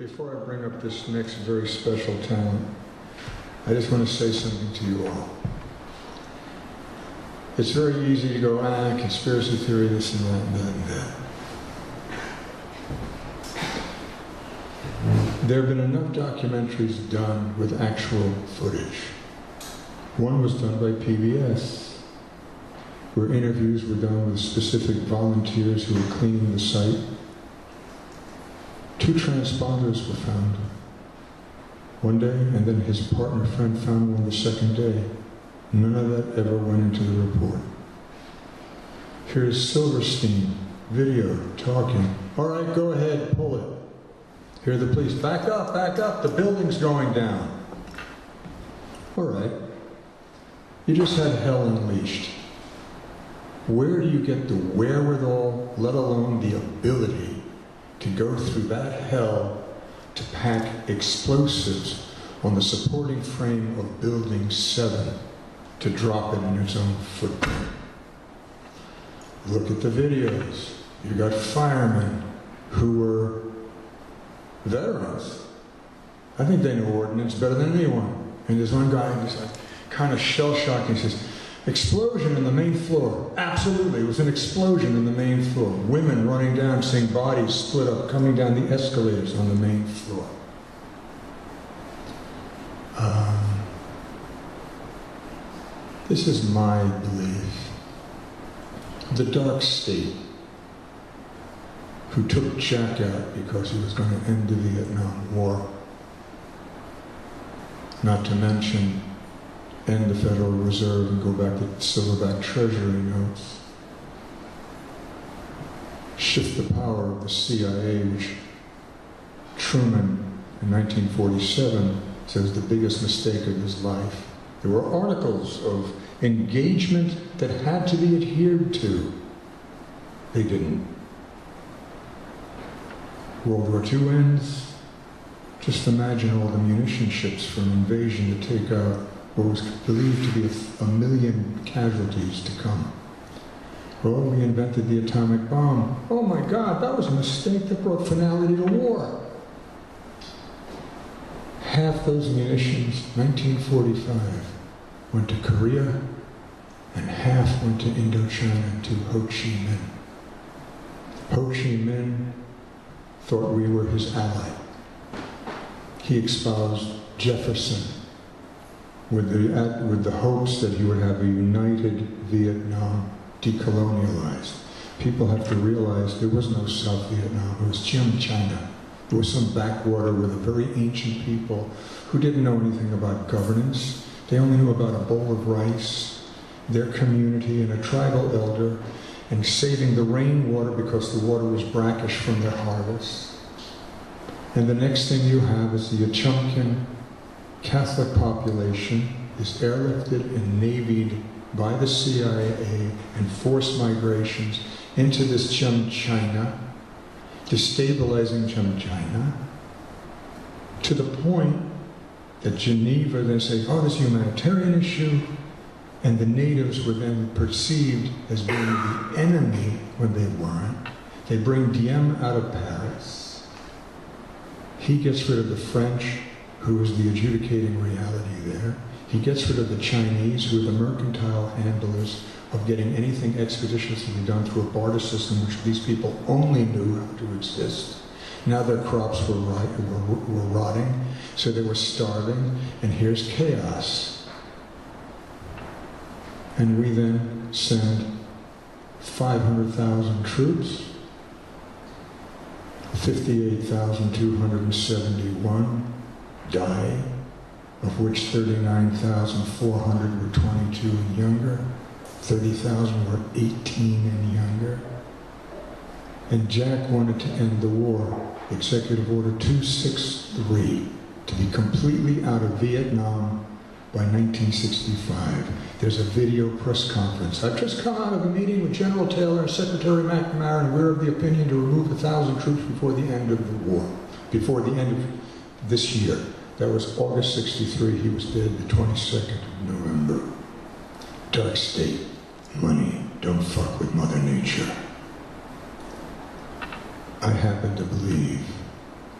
Before I bring up this next very special talent, I just want to say something to you all. It's very easy to go, conspiracy theory, this and that and that and that. There have been enough documentaries done with actual footage. One was done by PBS, where interviews were done with specific volunteers who were cleaning the site. 2 transponders were found one day, and then his partner friend found one the second day. None of that ever went into the report. Here's Silverstein, video, talking. All right, go ahead, pull it. Here are the police. Back up, the building's going down. All right. You just had hell unleashed. Where do you get the wherewithal, let alone the ability, to go through that hell to pack explosives on the supporting frame of Building 7 to drop it in its own footprint? Look at the videos. You got firemen who were veterans. I think they know ordnance better than anyone. And there's one guy who's like kind of shell-shocked. He says, explosion in the main floor. Absolutely, it was an explosion in the main floor. Women running down, seeing bodies split up, coming down the escalators on the main floor. This is my belief. The dark state, who took Jack out because he was going to end the Vietnam War, not to mention end the Federal Reserve and go back to silverback treasury notes, shift the power of the CIA, which Truman in 1947 says the biggest mistake of his life. There were articles of engagement that had to be adhered to. They didn't. World War II ends. Just imagine all the munition ships for an invasion to take out what was believed to be a million casualties to come. Well, we invented the atomic bomb. Oh my God, that was a mistake that brought finality to war. Half those munitions, 1945, went to Korea, and half went to Indochina, to Ho Chi Minh. Ho Chi Minh thought we were his ally. He espoused Jefferson with the hopes that he would have a united Vietnam, decolonialized. People have to realize there was no South Vietnam, it was China. It was some backwater with a very ancient people who didn't know anything about governance. They only knew about a bowl of rice, their community, and a tribal elder, and saving the rainwater because the water was brackish from their harvest. And the next thing you have is the Achumkin Catholic population is airlifted and navied by the CIA and forced migrations into this China, destabilizing China, to the point that Geneva then say, oh, this is a humanitarian issue, and the natives were then perceived as being the enemy when they weren't. They bring Diem out of Paris. He gets rid of the French, who is the adjudicating reality there. He gets rid of the Chinese, who are the mercantile handlers of getting anything expeditiously done through a barter system, which these people only knew how to exist. Now their crops were rotting, so they were starving, and here's chaos. And we then send 500,000 troops, 58,271 die, of which 39,400 were 22 and younger, 30,000 were 18 and younger. And Jack wanted to end the war, Executive Order 263, to be completely out of Vietnam by 1965. There's a video press conference. I've just come out of a meeting with General Taylor and Secretary McNamara, and we're of the opinion to remove 1,000 troops before the end of the war, before the end of this year. That was August 63. He was dead the 22nd of November. Dark state, money, don't fuck with Mother Nature. I happen to believe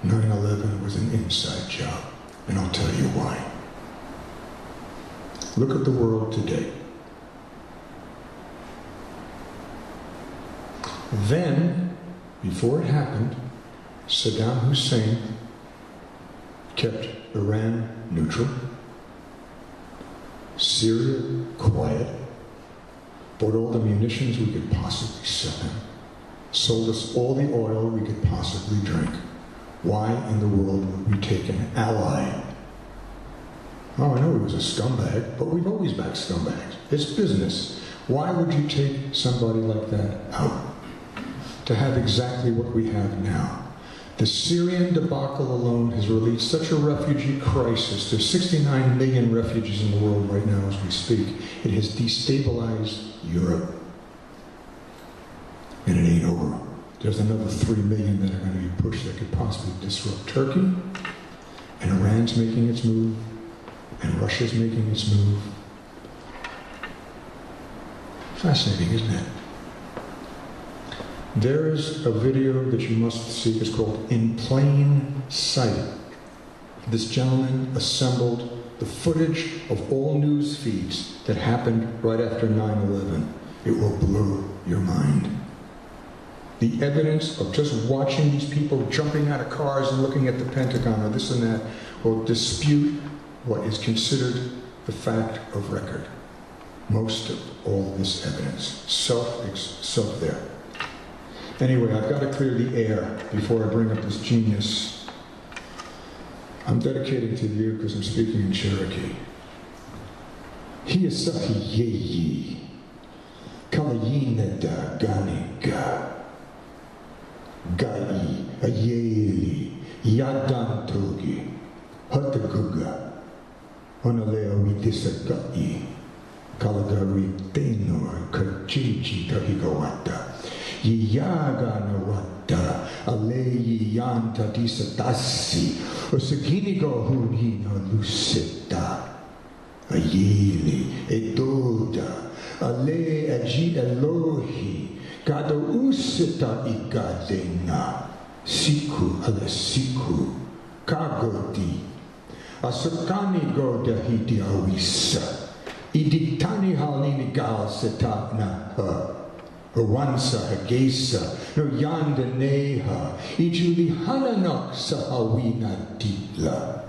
9/11 was an inside job, and I'll tell you why. Look at the world today. Then, before it happened, Saddam Hussein kept Iran neutral, Syria quiet, bought all the munitions we could possibly sell him, sold us all the oil we could possibly drink. Why in the world would we take an ally? Oh, I know he was a scumbag, but we've always backed scumbags. It's business. Why would you take somebody like that out? To have exactly what we have now. The Syrian debacle alone has released such a refugee crisis. There's 69 million refugees in the world right now as we speak. It has destabilized Europe. And it ain't over. There's another 3 million that are going to be pushed that could possibly disrupt Turkey. And Iran's making its move. And Russia's making its move. Fascinating, isn't it? There is a video that you must see. It's called In Plain Sight. This gentleman assembled the footage of all news feeds that happened right after 9/11. It will blow your mind. The evidence of just watching these people jumping out of cars and looking at the Pentagon or this and that will dispute what is considered the fact of record. Most of all this evidence. Self there. Anyway, I've got to clear the air before I bring up this genius. I'm dedicating to you because I'm speaking in Cherokee. He is sahi yeyi, kalayinada ganiga, gai ayeli, yadantogi, hataguga, onalea widisagai, kalagari tenor, kajiji tahigawata. Yiyaga nawata, aleyi yanta disatasi, osakinigo hunhina lucita, ayili, edoda, ale aji elohi, gado usita igadena, siku ala siku, kagoti, asakani goda hidi awisa, iditani halini gal setana ha. Hawansa hagesa, no yanda neha, ijuli hananok sa hawina ditla.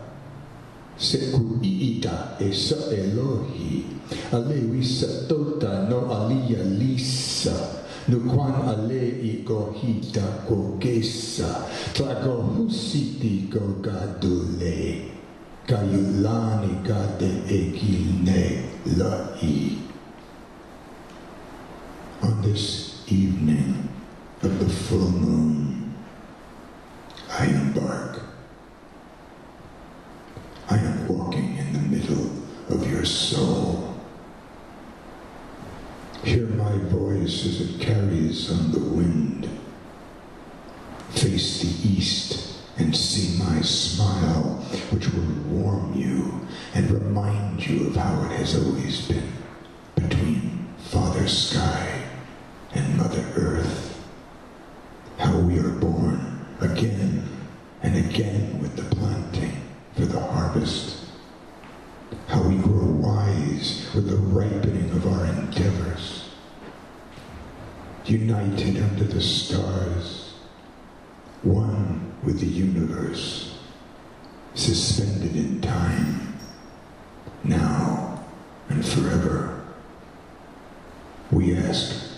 Seku iita esa Elohi, alewi satota no alia lisa, no kwan ale igohita kogesa, tlago husiti go gadule, kayulani gade egilne lai. On this evening of the full moon, I embark. I am walking in the middle of your soul. Hear my voice as it carries on the wind. Face the east and see my smile, which will warm you and remind you of how it has always been between Father Sky and Mother Earth, how we are born again and again with the planting for the harvest, how we grow wise with the ripening of our endeavors, united under the stars, one with the universe, suspended in time, now and forever. We ask